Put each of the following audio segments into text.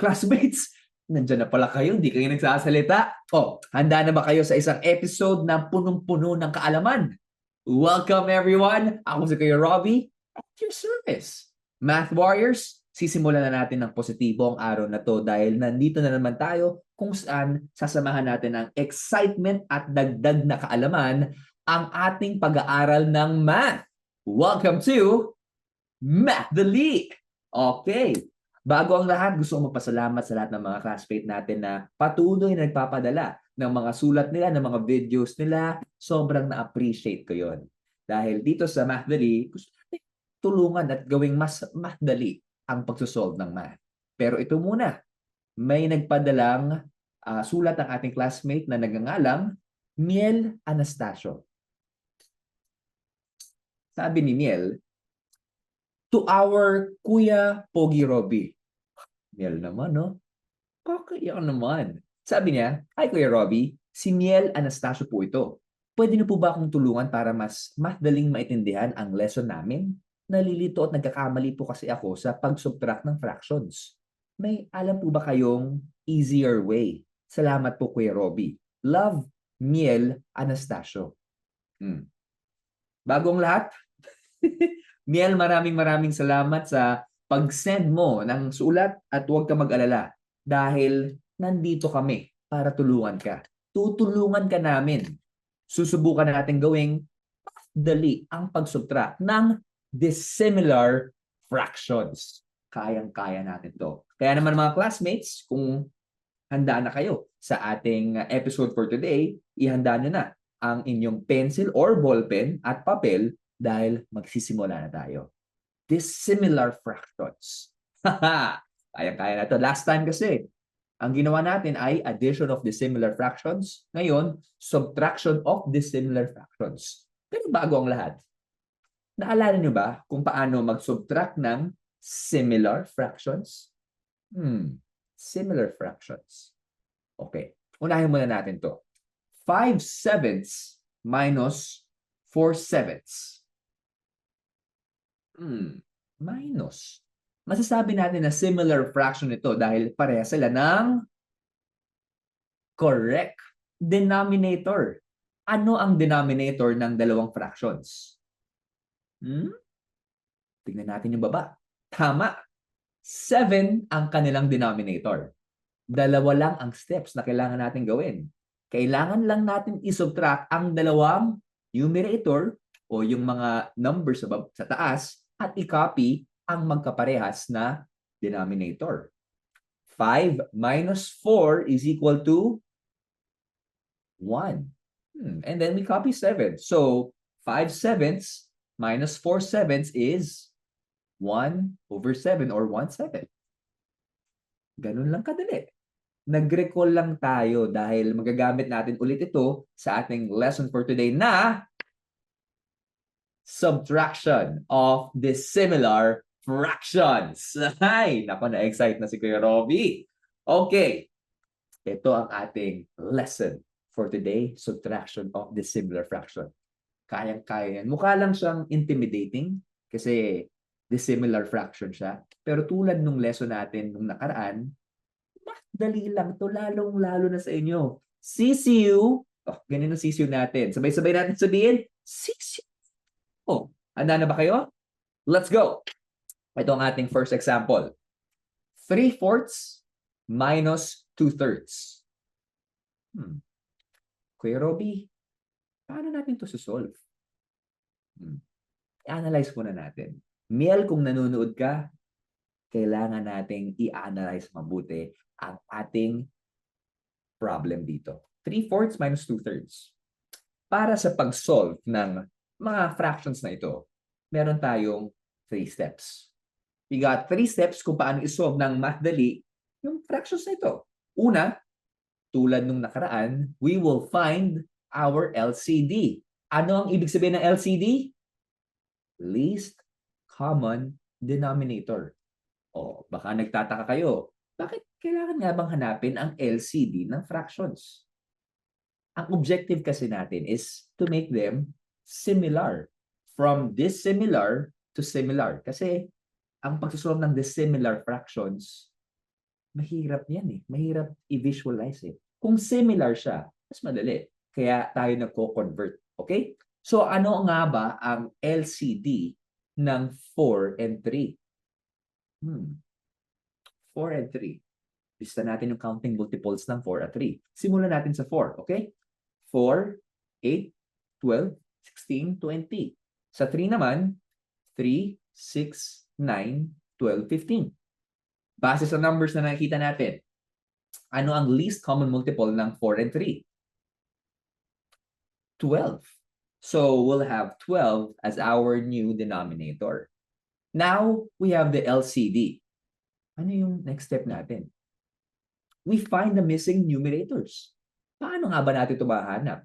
Classmates, nandiyan na pala kayo, hindi kayo nagsasalita. Handa na ba kayo sa isang episode na punong-puno ng kaalaman? Welcome everyone! Ako si Kuya Robbie at your service. Math Warriors, sisimulan na natin ng positibo ang araw na to dahil nandito na naman tayo kung saan sasamahan natin ang excitement at dagdag na kaalaman ang ating pag-aaral ng math. Welcome to Math the League! Okay, bago ang lahat, gusto kong magpasalamat sa lahat ng mga classmate natin na patuloy na nagpapadala ng mga sulat nila, ng mga videos nila. Sobrang na-appreciate ko yon. Dahil dito sa Math Dali, gusto natin tulungan at gawing mas math-dali ang pagsosolve ng math. Pero ito muna, may nagpadalang sulat ang ating classmate na nagngangalang Miel Anastasio. Sabi ni Miel, to our Kuya Pogi Robby. Miel naman, no? Kakaiyak naman. Sabi niya, "Hi Kuya Robby, si Miel Anastasio po ito. Pwede niyo po ba akong tulungan para mas madaling maintindihan ang lesson namin? Nalilito at nagkakamali po kasi ako sa pag-subtract ng fractions. May alam po ba kayong easier way? Salamat po Kuya Robby. Love, Miel Anastasio." Bagong lahat, Miel, maraming salamat sa pag-send mo ng sulat at huwag ka mag-alala dahil nandito kami para tulungan ka. Tutulungan ka namin. Susubukan natin gawing dali ang pag-subtract ng dissimilar fractions. Kayang-kaya natin to. Kaya naman mga classmates, kung handa na kayo sa ating episode for today, ihanda nyo na ang inyong pencil or ballpen at papel dahil magsisimula na tayo. Dissimilar fractions. Kaya-kaya na to. Last time kasi, ang ginawa natin ay addition of dissimilar fractions. Ngayon, subtraction of dissimilar fractions. Pero bago ang lahat, naalala nyo ba kung paano mag-subtract ng similar fractions? Similar fractions. Okay. Unahin muna natin to. 5/7 minus 4/7. Minus. Masasabi natin na similar fraction ito dahil pareha sila ng correct denominator. Ano ang denominator ng dalawang fractions? Tignan natin yung baba. Tama. 7 ang kanilang denominator. Dalawa lang ang steps na kailangan natin gawin. Kailangan lang natin isubtract ang dalawang numerator o yung mga numbers sa taas at i-copy ang magkaparehas na denominator. 5 minus 4 is equal to 1. And then we copy 7. So 5/7 minus 4/7 is 1/7 or 1/7. Ganun lang kadali. Nag-recall lang tayo dahil magagamit natin ulit ito sa ating lesson for today na subtraction of dissimilar fractions. Ay, naku, na-excite na si Kuya Robbie. Okay, ito ang ating lesson for today, subtraction of dissimilar fraction. Kayang-kaya yan. Mukha lang siyang intimidating kasi dissimilar fraction siya. Pero tulad nung lesson natin nung nakaraan, dali lang to, lalong-lalo na sa inyo. CCU, ganun ang CCU natin. Sabay-sabay natin sabihin, CCU. Handa na ba kayo? Let's go! Ito ang ating first example. 3/4 minus 2/3. Kuya Robbie, paano natin ito solve? I-analyze muna natin. Miel, kung nanonood ka, kailangan nating i-analyze mabuti ang ating problem dito. 3/4 minus 2/3. Para sa pag-solve ng mga fractions na ito, meron tayong 3 steps. We got 3 steps kung paano isolve ng math dali yung fractions na ito. Una, tulad nung nakaraan, we will find our LCD. Ano ang ibig sabihin ng LCD? Least common denominator. Baka nagtataka kayo, bakit kailangan nga bang hanapin ang LCD ng fractions? Ang objective kasi natin is to make them similar. From dissimilar to similar. Kasi ang pagsusolve ng dissimilar fractions, Mahirap yan eh. Mahirap i-visualize eh. Kung similar siya, mas madali. Kaya tayo nagko-convert. Okay? So ano nga ba ang LCD ng 4 and 3? 4 and 3. Lista natin yung counting multiples ng 4 at 3. Simulan natin sa 4, okay? 4, 8, 12, 16, 20. Sa 3 naman, 3, 6, 9, 12, 15. Base sa numbers na nakikita natin, ano ang least common multiple ng 4 and 3? 12. So we'll have 12 as our new denominator. Now, we have the LCD. Ano yung next step natin? We find the missing numerators. Paano nga ba natin ito mahanap?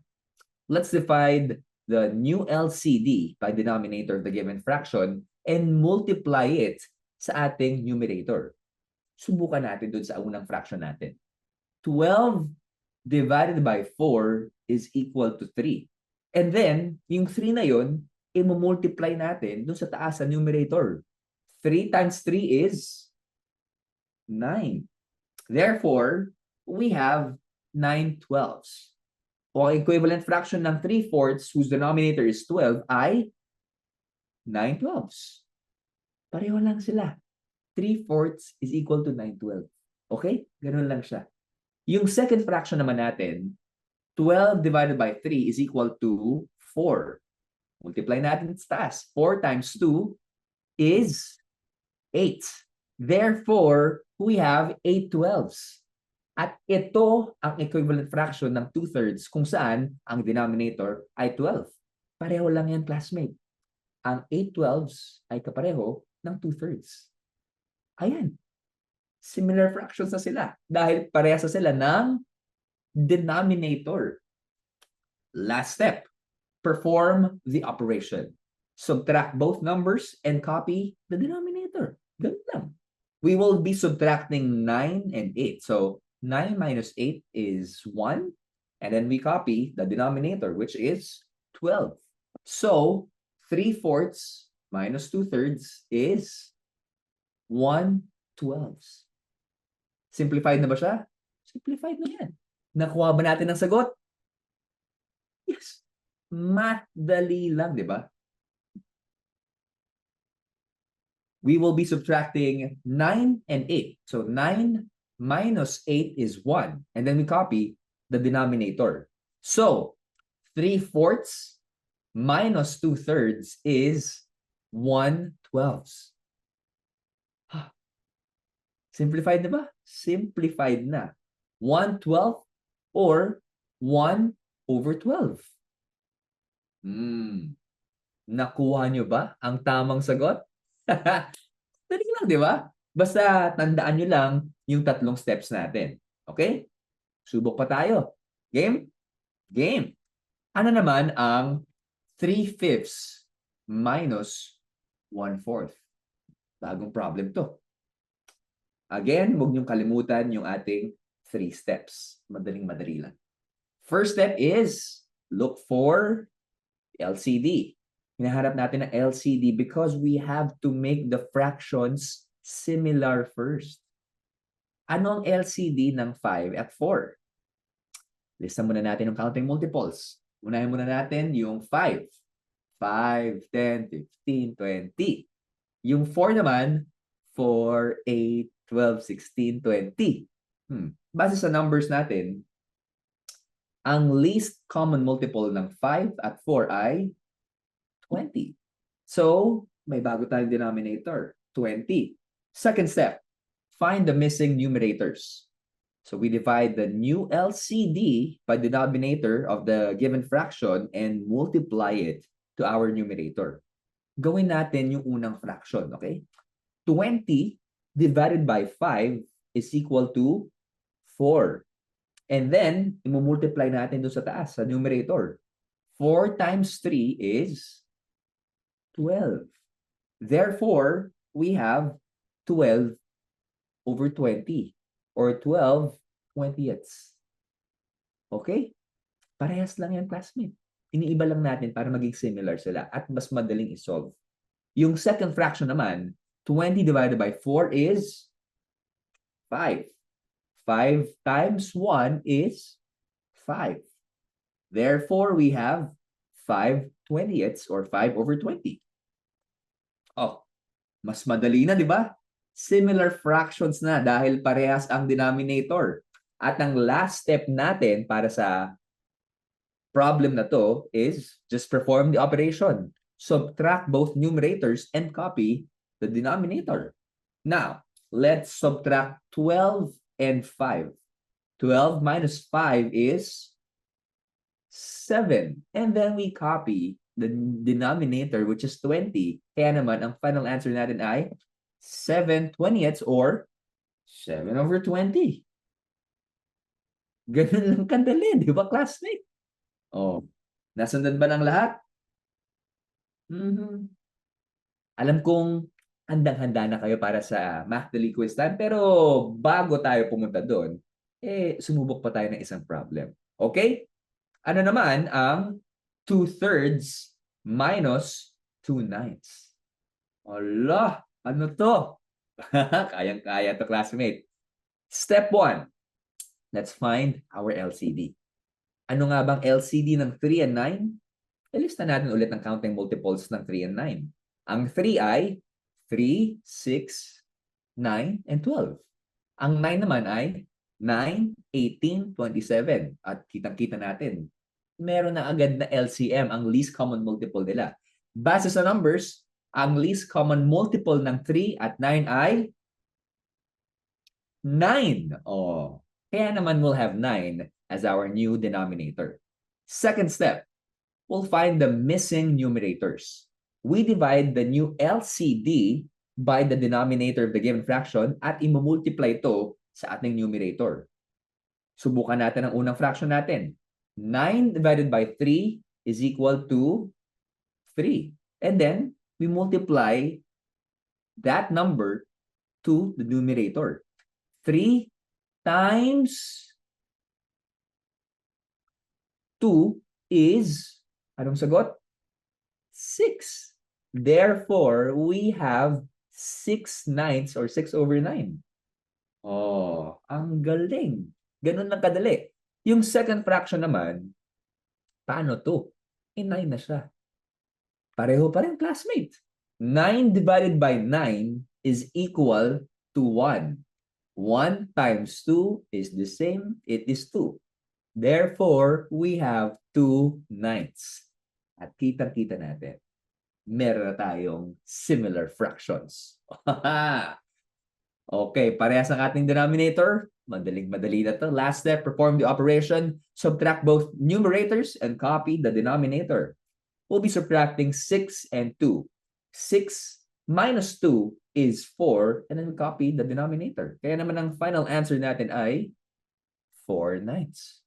Let's divide the new LCD by denominator of the given fraction and multiply it sa ating numerator. Subukan natin dun sa unang fraction natin. 12 divided by 4 is equal to 3. And then, yung 3 na yun, i-multiply natin dun sa taas sa numerator. 3 times 3 is 9. Therefore, we have 9 twelfths. O equivalent fraction ng 3/4 whose denominator is 12 ay 9 twelfths. Pareho lang sila. 3/4 is equal to 9 twelfths. Okay? Ganun lang siya. Yung second fraction naman natin, 12 divided by 3 is equal to 4. Multiply natin sa taas. 4 times 2 is 8. Therefore, we have 8 twelfths. At ito ang equivalent fraction ng 2/3 kung saan ang denominator ay 12. Pareho lang yan, classmate. Ang 8 twelfths ay kapareho ng 2/3. Ayan. Similar fractions na sila dahil parehas na sila ng denominator. Last step, perform the operation. Subtract both numbers and copy the denominator. Ganun lang. We will be subtracting 9 and 8. So 9 minus 8 is 1. And then we copy the denominator, which is 12. So 3/4 minus 2/3 is 1/12. Simplified na ba siya? Simplified na yan. Nakuha ba natin ang sagot? Yes. Madali lang, di ba? We will be subtracting 9 and 8. So 9 minus 8 is 1. And then we copy the denominator. So 3/4 minus 2/3 is 1/12. Simplified na ba? Simplified na. 1/12 or 1/12. Nakuha nyo ba ang tamang sagot? Dali lang, di ba? Basta tandaan nyo lang yung tatlong steps natin. Okay? Subok pa tayo. Game? Game. Ano naman ang 3/5 minus 1/4? Bagong problem to. Again, huwag niyong kalimutan yung ating 3 steps. Madaling-madali lang. First step is look for LCD. Hinahanap natin ang LCD because we have to make the fractions similar first. Ano ang LCD ng 5 at 4? Lista muna natin ang counting multiples. Unahin muna natin yung 5. 5, 10, 15, 20. Yung 4 naman, 4, 8, 12, 16, 20. Base sa numbers natin, ang least common multiple ng 5 at 4 ay 20. So, may bago tayong denominator, 20. Second step, find the missing numerators. So, we divide the new LCD by the denominator of the given fraction and multiply it to our numerator. Gawin natin yung unang fraction, okay? 20 divided by 5 is equal to 4. And then, i-multiply natin doon sa taas, sa numerator. 4 times 3 is 12. Therefore, we have 12 over 20 or 12 20ths. Okay? Parehas lang yan, classmate. Iniiba lang natin para maging similar sila at mas madaling isolve. Yung second fraction naman, 20 divided by 4 is 5. 5 times 1 is 5. Therefore, we have 5/20ths or 5/20. Oh, mas madali na, di ba? Similar fractions na dahil parehas ang denominator. At ang last step natin para sa problem na to is just perform the operation. Subtract both numerators and copy the denominator. Now, let's subtract 12 and 5. 12 minus 5 is 7. And then we copy the denominator, which is 20. Kaya naman, ang final answer natin ay 7/20ths or 7/20. Ganun lang kadali, di ba, classmate? Oh, nasundan ba ng lahat? Alam kong handang-handa na kayo para sa Math Quiz Time, pero bago tayo pumunta doon, sumubok pa tayo ng isang problem. Okay? Ano naman ang 2/3 minus 2/9? Ala, ano to? Kayang-kaya to, classmate. Step 1. Let's find our LCD. Ano nga bang LCD ng 3 and 9? Ilista natin ulit ang counting multiples ng 3 and 9. Ang 3 ay 3, 6, 9, and 12. Ang 9 naman ay 9, 18, 27. At kitang-kita natin, meron na agad na LCM, ang least common multiple nila. Base sa numbers, ang least common multiple ng 3 at 9 ay 9. Oh, kaya naman we'll have 9 as our new denominator. Second step, we'll find the missing numerators. We divide the new LCD by the denominator of the given fraction at imumultiply ito sa ating numerator. Subukan natin ang unang fraction natin. 9 divided by 3 is equal to 3. And then, we multiply that number to the numerator. 3 times 2 is, anong sagot? 6. Therefore, we have 6/9 or 6/9. Oh, ang galing. Ganun lang kadali. Yung second fraction naman, paano to? 9 na siya. Pareho pa rin, classmate. 9 divided by 9 is equal to 1. 1 times 2 is the same. It is 2. Therefore, we have 2/9. At kitang-kita natin, meron na tayong similar fractions. Okay, parehas ang ating denominator. Madaling-madali na to. Last step, perform the operation. Subtract both numerators and copy the denominator. We'll be subtracting 6 and 2. 6 minus 2 is 4, and then we copy the denominator. Kaya naman ang final answer natin ay 4/9.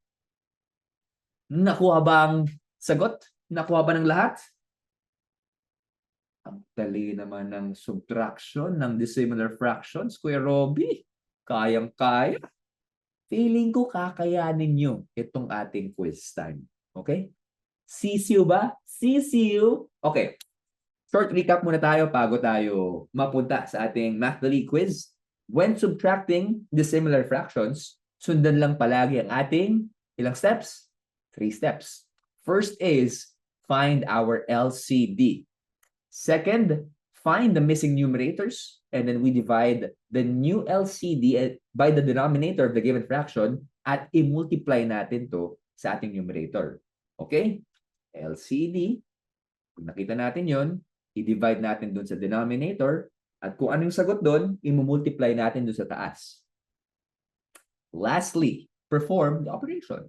Nakuha ba ang sagot? Nakuha ba ng lahat? Ang dali naman ng subtraction ng dissimilar fractions, Kuya Robby. Kayang-kaya. Feeling ko kakayanin nyo itong ating quiz time. Okay? Sisiw ba? Sisiw? Okay. Short recap muna tayo bago tayo mapunta sa ating Math Quiz. When subtracting dissimilar fractions, sundan lang palagi ang ating ilang steps? 3 steps. First is find our LCD. Second, find the missing numerators, and then we divide the new LCD by the denominator of the given fraction at i-multiply natin to sa ating numerator. Okay? LCD, kung nakita natin yon, i-divide natin dun sa denominator, at kung anong sagot dun, i-multiply natin dun sa taas. Lastly, perform the operation.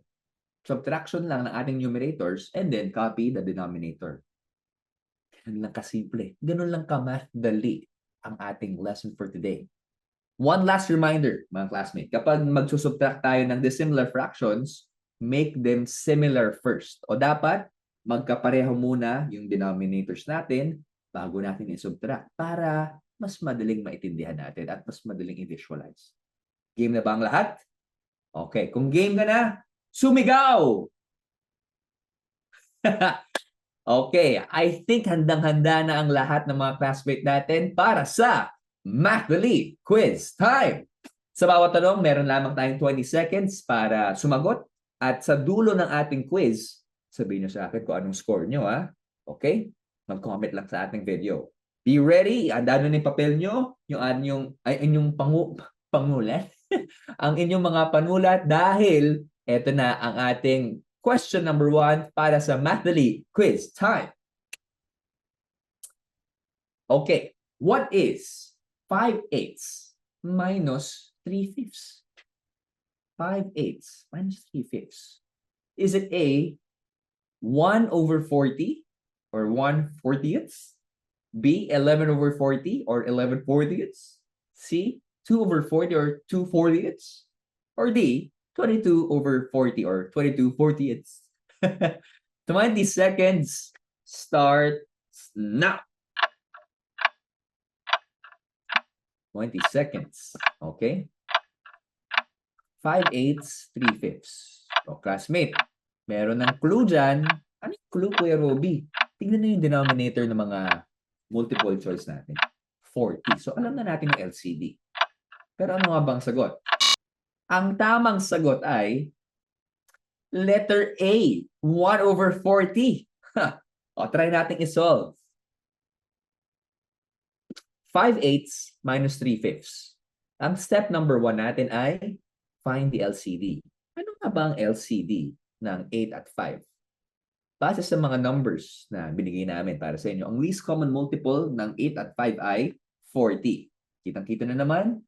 Subtraction lang ng ating numerators and then copy the denominator. Ganun lang kasimple. Ganun lang ka-math-dali ang ating lesson for today. One last reminder, mga classmates. Kapag magsusubtract tayo ng dissimilar fractions, make them similar first. O dapat, magkapareho muna yung denominators natin bago natin i-subtract para mas madaling maintindihan natin at mas madaling i-visualize. Game na ba ang lahat? Okay, kung game ka na, sumigaw! Okay, I think handang-handa na ang lahat ng mga classmates natin para sa Math Quiz Time! Sa bawat tanong, meron lamang tayong 20 seconds para sumagot. At sa dulo ng ating quiz, sabihin nyo sa akin kung anong score nyo, ha? Okay? Mag-comment lang sa ating video. Be ready. Handa nyo na yung papel nyo, inyong pangulat, ang inyong mga panulat dahil eto na ang ating question number 1 para sa Mathly quiz time. Okay. What is 5/8 minus 3/5? 5/8 minus 3/5. Is it A, 1/40 or 1/40th? B, 11/40 or 11/40th? C, 2/40 or 2/40th? Or D, 22/40 or 22/40th? 20 seconds start now. 20 seconds. Okay? 5/8, 3/5. So, classmate, meron ng clue dyan. Ano yung clue, Kuya Robby? Tingnan na yung denominator ng mga multiple choice natin. 40. So, alam na natin yung LCD. Pero ano nga bang sagot? Ang tamang sagot ay letter A, 1/40. O, try natin isolve. 5/8 minus 3/5. Ang step number 1 natin ay find the LCD. Ano nga ba ang LCD ng 8 at 5? Base sa mga numbers na binigay namin para sa inyo, ang least common multiple ng 8 at 5 ay 40. Kitang-kita na naman,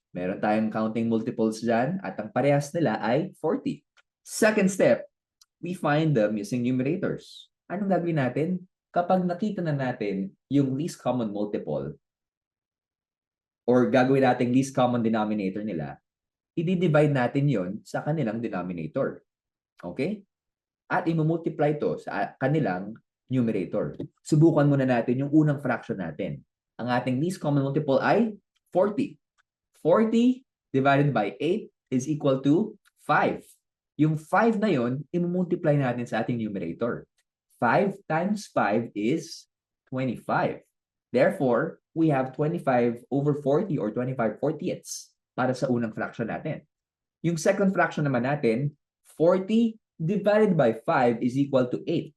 meron tayong counting multiples dyan at ang parehas nila ay 40. Second step, we find them using numerators. Anong gagawin natin? Kapag nakita na natin yung least common multiple or gagawin natin least common denominator nila, i-divide natin yon sa kanilang denominator. Okay? At i-multiply ito sa kanilang numerator. Subukan muna natin yung unang fraction natin. Ang ating least common multiple ay 40. 40 divided by 8 is equal to 5. Yung 5 na yon, i-multiply natin sa ating numerator. 5 times 5 is 25. Therefore, we have 25/40 or 25/40ths para sa unang fraction natin. Yung second fraction naman natin, 40 divided by 5 is equal to 8.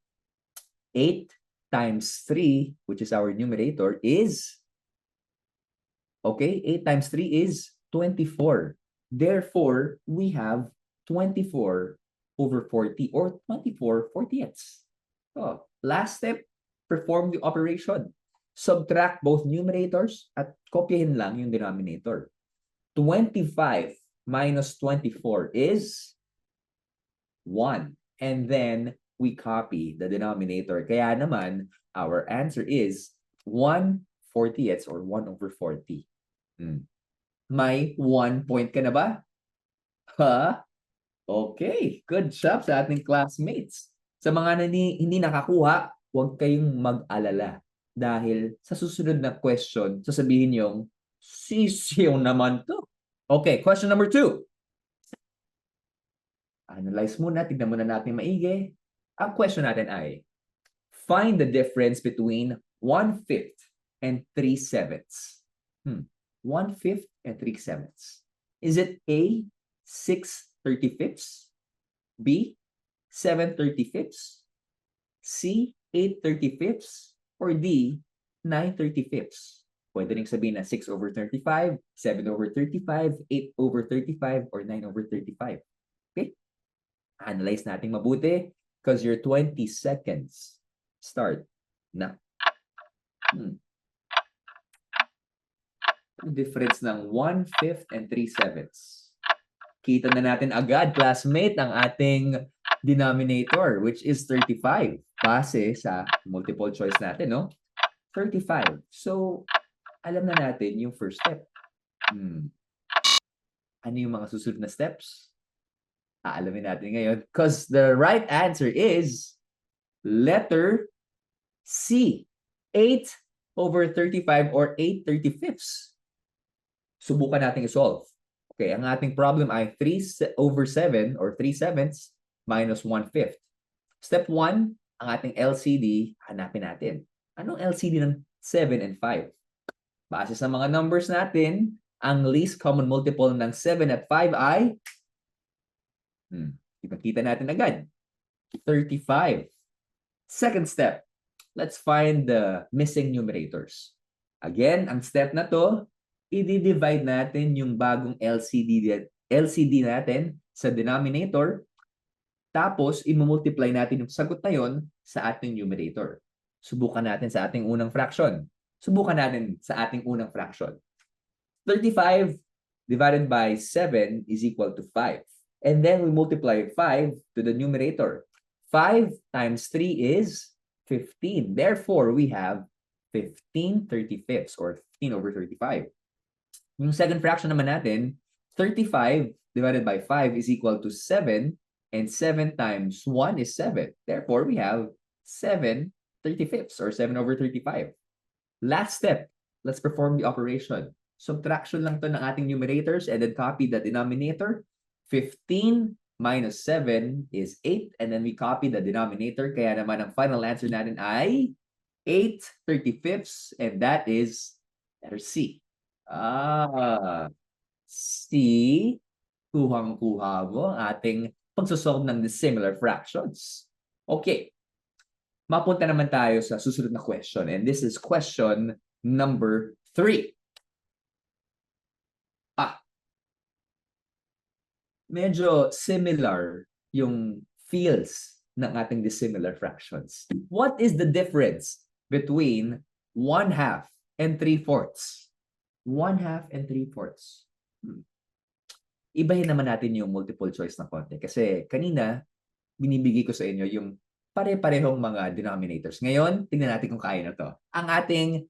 8 times 3, which is our numerator, is, okay, 8 times 3 is 24. Therefore, we have 24/40 or 24/40ths. So, last step, perform the operation. Subtract both numerators at kopyahin lang yung denominator. 25 minus 24 is 1. And then, we copy the denominator. Kaya naman, our answer is 1/40ths or 1/40. May 1 point ka na ba? Ha? Okay. Good job sa ating classmates. Sa mga hindi nakakuha, huwag kayong mag-alala. Dahil sa susunod na question, sasabihin yung, sisiyo naman to. Okay, question number 2. Analyze muna, tignan muna natin maigi. Ang question natin ay, find the difference between 1/5 and 3/7. 1/5 and 3/7. Is it A, 6/35? B, 7/35? C, 8/35? Or D, 9/35? Pwede rin sabihin na 6/35, 7/35, 8/35, or 9/35. Okay? Analyze natin mabuti because your 20 seconds start na. Ang difference ng 1/5 and 3/7. Kita na natin agad, classmate, ang ating denominator, which is 35. Base sa multiple choice natin, no? 35. So, alam na natin yung first step. Ano yung mga susunod na steps? Aalamin natin ngayon. Because the right answer is letter C. 8/35 or 8/35. Subukan natin i-solve. Okay, ang ating problem ay 3/7 or 3/7 minus 1/5. Step 1, ang ating LCD, hanapin natin. Anong LCD ng 7 and 5? Base sa mga numbers natin, Ang least common multiple ng 7 at 5 ay ipakita natin agad. 35. Second step, let's find the missing numerators. Again, ang step na to, i-divide natin yung bagong LCD natin sa denominator, tapos i-multiply natin yung sagot na yon sa ating numerator. Subukan natin sa ating unang fraction. 35 divided by 7 is equal to 5. And then we multiply 5 to the numerator. 5 times 3 is 15. Therefore, we have 15 35ths or 15 over 35. Yung second fraction naman natin, 35 divided by 5 is equal to 7. And 7 times 1 is 7. Therefore, we have 7 35ths or 7 over 35. Last step, let's perform the operation. Subtraction lang to ng ating numerators and then copy the denominator. 15 minus 7 is 8 and then we copy the denominator. Kaya naman ang final answer natin ay 8 35ths and that is letter C. C, kuhang-kuha mo ang ating pagsosolve ng dissimilar fractions. Okay. Mapunta naman tayo sa susunod na question and this is question number 3. Medyo similar yung fields ng ating dissimilar fractions. What is the difference between 1/2 and 3/4? 1/2 and 3/4. Ibahin naman natin yung multiple choice na konti kasi kanina binibigay ko sa inyo yung pare-parehong mga denominators. Ngayon, tingnan natin kung kaya na to. Ang ating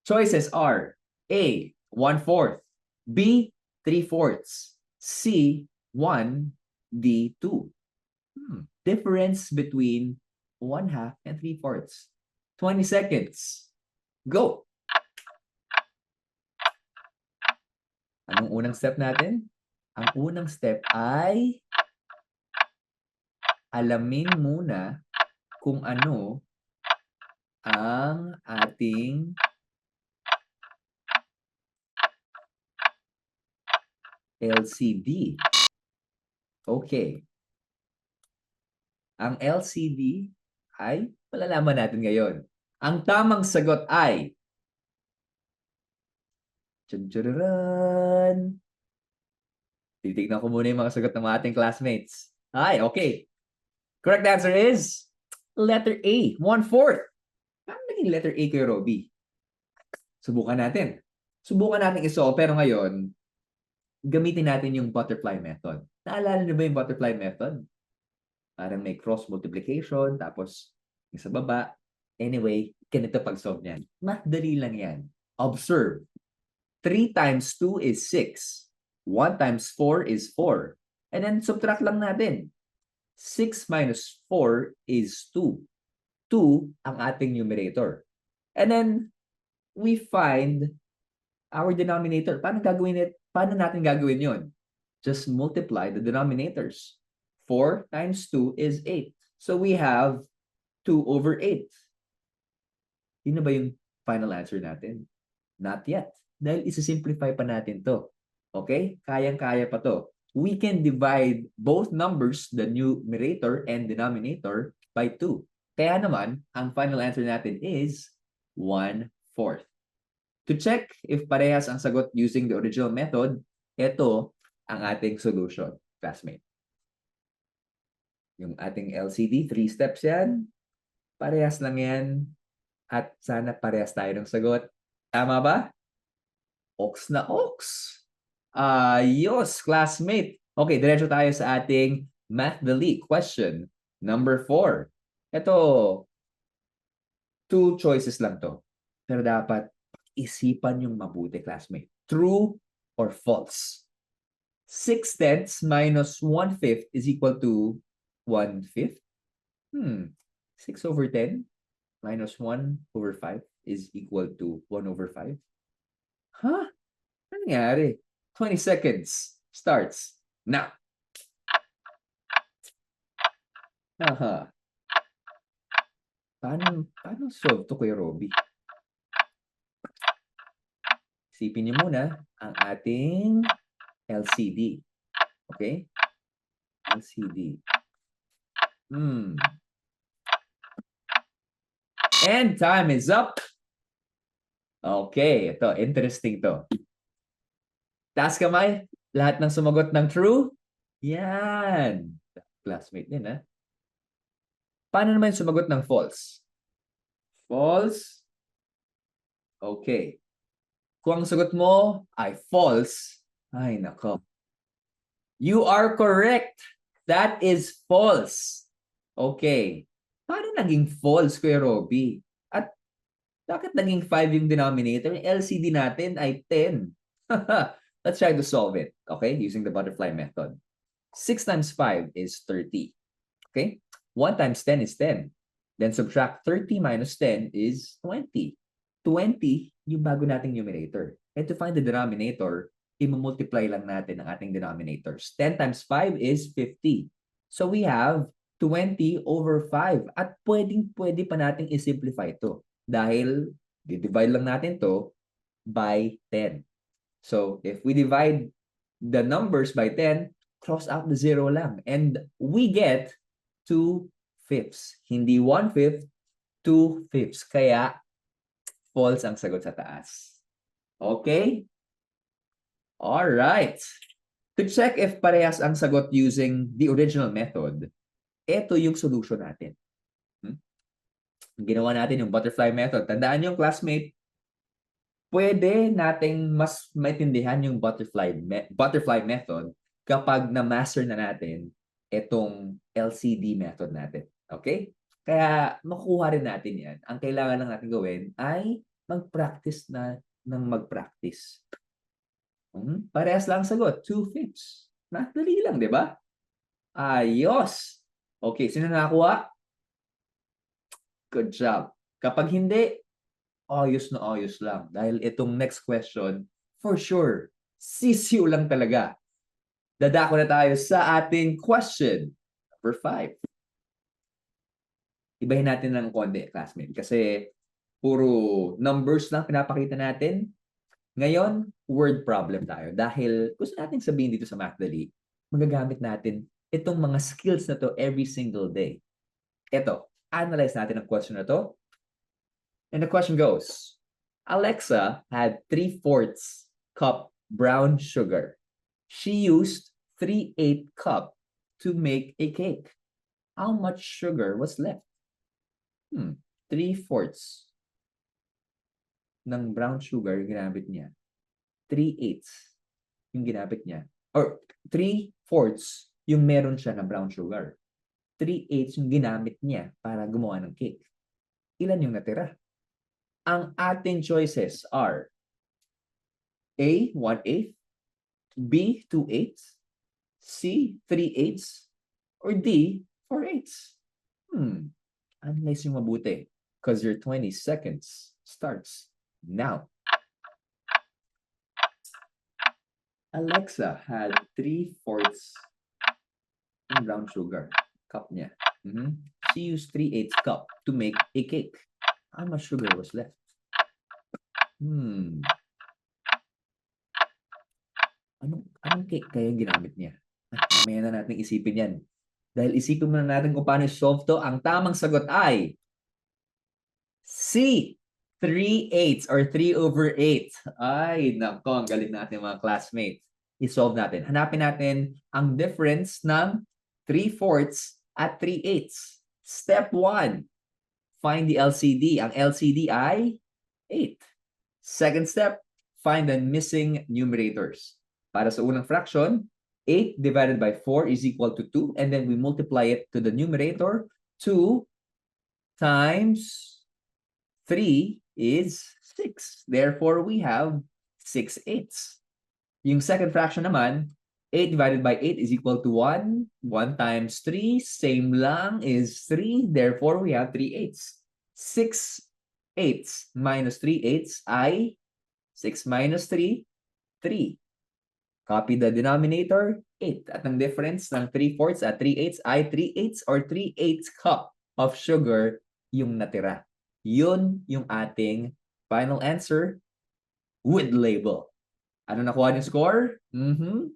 choices are A, 1/4, B, 3/4, C, 1, D, 2. Difference between 1/2 and 3/4. 20 seconds. Go! Anong unang step natin? Ang unang step ay alamin muna kung ano ang ating LCD. Okay. Ang LCD ay malalaman natin ngayon. Ang tamang sagot ay titignan ko muna yung mga sagot ng mga ating classmates. Okay. Correct answer is letter A, 1/4. Paano naging letter A kay Robbie? Subukan natin. Subukan natin isolve pero ngayon, gamitin natin yung butterfly method. Naalala niyo ba yung butterfly method? Parang may cross multiplication, tapos yung sa baba. Anyway, ganito pag-solve niyan. Madali lang yan. Observe. 3 times 2 is 6. 1 times 4 is 4. And then subtract lang natin. 6 minus 4 is 2. 2 ang ating numerator. And then we find our denominator. Paano natin gagawin yun? Just multiply the denominators. 4 times 2 is 8. So we have 2 over 8. Yun na ba yung final answer natin? Not yet. Dahil isa-simplify pa natin to. Okay? Kayang-kaya pa to. We can divide both numbers, the numerator and denominator, by 2. Kaya naman, ang final answer natin is 1/4. To check if parehas ang sagot using the original method, ito ang ating solution, classmate. Yung ating LCD, 3 steps yan. Parehas lang yan. At sana parehas tayo ng sagot. Tama ba? Ox na ox. Ayos, classmate. Okay, diretso tayo sa ating Math Dali question number 4. Ito, 2 choices lang to. Pero dapat isipan yung mabuti, classmate. True or false? 6/10 minus 1/5 is equal to 1/5. 6 over 10 minus 1 over 5 is equal to 1 over 5. Huh? Ano nangyari? 20 seconds starts now. Paano solve to, Kuya Robbie? Isipin niyo muna ang ating LCD. Okay? LCD. And time is up. Okay, ito, interesting to. Taas kamay, lahat ng sumagot ng true. Yan. Classmate din, ha? Paano naman sumagot ng false? False. Okay. Kung ang sagot mo ay false, ay nako. You are correct. That is false. Okay. Paano naging false, Kuya Robby? At bakit naging 5 yung denominator? Yung LCD natin ay 10. Let's try to solve it, okay? Using the butterfly method. 6 times 5 is 30. Okay? 1 times 10 is 10. Then subtract 30 minus 10 is 20. 20 yung bago nating numerator. And to find the denominator, i-multiply lang natin ang ating denominators. 10 times 5 is 50. So we have 20 over 5. At pwede pa nating i-simplify ito. Dahil, divide lang natin to by 10. So if we divide the numbers by 10, cross out the 0 lang. And we get 2/5. Hindi 1/5, 2/5. Kaya, false ang sagot sa taas. Okay? Alright. To check if parehas ang sagot using the original method, ito yung solution natin. Ginawa natin yung butterfly method. Tandaan yung classmate, pwede nating mas maintindihan yung butterfly method kapag na-master na natin itong LCD method natin. Okay? Kaya makuha rin natin yan. Ang kailangan lang natin gawin ay mag-practice na ng mag-practice. Parehas lang sagot. 2/5. Dali lang, di ba? Ayos! Okay, sino nakakuha? Good job. Kapag hindi, ayos na ayos lang. Dahil itong next question, for sure, sisiw lang talaga. Dadako na tayo sa ating question. Number 5. Ibahin natin ng konti, classmate. Kasi puro numbers lang pinapakita natin. Ngayon, word problem tayo. Dahil gusto natin sabihin dito sa Mathdali, magagamit natin itong mga skills na to every single day. Ito, analyze natin ang question na to. And the question goes, Alexa had 3/4 cup brown sugar. She used 3/8 cup to make a cake. How much sugar was left? 3/4 ng brown sugar yung ginamit niya. 3/8 yung ginamit niya. Or 3/4 yung meron siya na brown sugar. 3/8 yung ginamit niya para gumawa ng cake. Ilan yung natira? Ang ating choices are A, 1/8, B, 2/8, C, 3/8, or D, 4/8. Analyze yung mabuti because your 20 seconds starts now. Alexa had 3/4 ng brown sugar cup niya. She used 3/8 cup to make a cake. How much sugar was left? Anong cake kaya ginamit niya? Mamaya na natin isipin yan. Dahil isipin muna natin kung paano solve to. Ang tamang sagot ay C, 3/8 or 3/8. Ay, nako, ang galing natin mga classmates. I-solve natin. Hanapin natin ang difference ng 3/4 at 3/8. Step 1, find the LCD. Ang LCD ay 8. Second step, find the missing numerators. Para sa unang fraction, 8 divided by 4 is equal to 2. And then we multiply it to the numerator. 2 times 3 is 6. Therefore, we have 6/8. Yung second fraction naman, 8 divided by 8 is equal to 1. 1 times 3, same lang, is 3. Therefore, we have 3/8. 6/8 minus 3/8 ay 6 minus 3, 3. Copy the denominator, 8. At ang difference ng 3/4 at 3/8 ay 3/8 or 3/8 cup of sugar yung natira. Yun yung ating final answer. with label. Ano nakuha niyo score?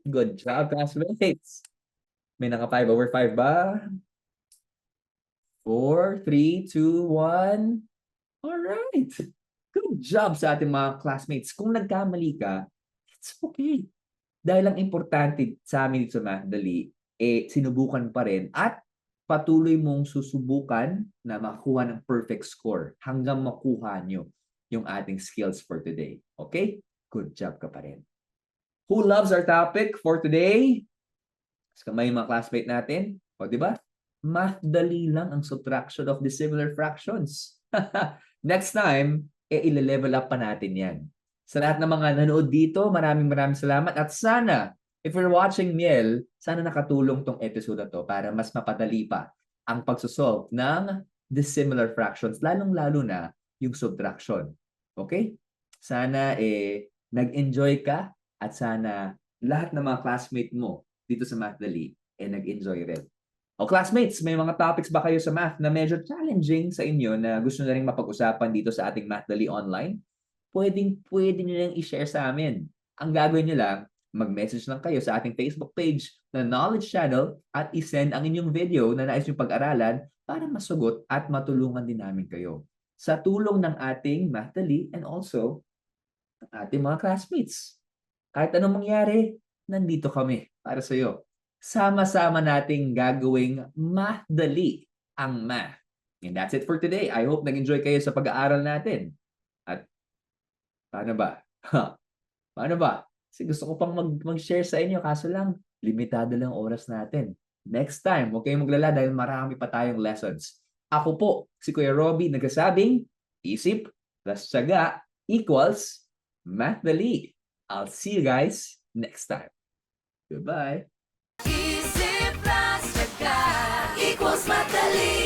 Good job, classmates. May naka 5 over 5 ba? 4, 3, 2, 1. Alright. Good job sa ating mga classmates. Kung nagkamali ka, it's okay. Dahil ang importante sa amin dito sa Mathdali, sinubukan pa rin at patuloy mong susubukan na makuha ng perfect score hanggang makuha nyo yung ating skills for today. Okay? Good job ka pa rin. Who loves our topic for today? Kamay mga classmate natin. O, di ba? Mathdali lang ang subtraction of dissimilar fractions. Next time, ile-level up pa natin yan. Sa lahat ng mga nanood dito, maraming salamat. At sana, if you're watching Miel, sana nakatulong tong episode na to para mas mapadali pa ang pagsosolve ng dissimilar fractions, lalong-lalo na yung subtraction. Okay? Sana nag-enjoy ka at sana lahat ng mga classmate mo dito sa Mathdali nag-enjoy rin. O classmates, may mga topics ba kayo sa math na medyo challenging sa inyo na gusto na rin mapag-usapan dito sa ating Mathdali online? Pwede nyo lang i-share sa amin. Ang gagawin nyo lang, mag-message lang kayo sa ating Facebook page na Knowledge Channel at isend ang inyong video na nais nyo pag-aralan para masugot at matulungan din namin kayo. Sa tulong ng ating Mathdali and also ng ating mga classmates. Kahit anong mangyari, nandito kami para sa iyo. Sama-sama nating gagawing Mathdali ang math. And that's it for today. I hope nag-enjoy kayo sa pag-aaral natin. At paano ba? Paano ba? Kasi gusto ko pang mag-share sa inyo kaso lang, limitado lang oras natin. Next time, huwag kayong maglala dahil marami pa tayong lessons. Ako po, si Kuya Robby, nagkasabing, isip plus tiyaga equals Mathdali. I'll see you guys next time. Goodbye. Isip plus tiyaga equals Mathdali.